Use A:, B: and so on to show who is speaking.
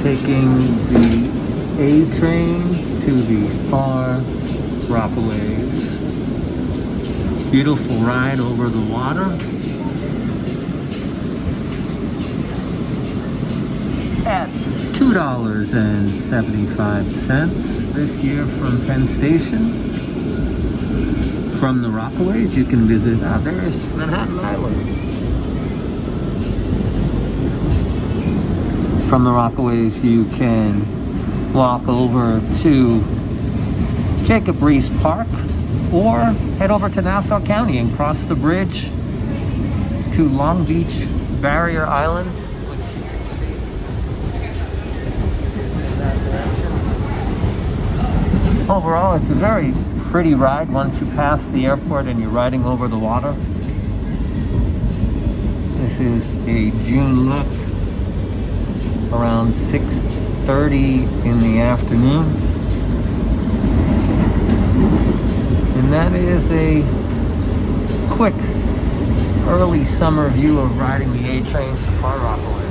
A: taking the A train to the far Rockaways. Beautiful ride over the water. At $2.75 this year from Penn Station. From the Rockaways, you can visit, there's Manhattan Island. From the Rockaways, you can walk over to Jacob Riis Park or head over to Nassau County and cross the bridge to Long Beach Barrier Island, which you can see in that direction. Overall, it's a very pretty ride once you pass the airport and you're riding over the water. This is a June look around 6:30 in the afternoon. And that is a quick early summer view of riding the A train to Far Rockaway.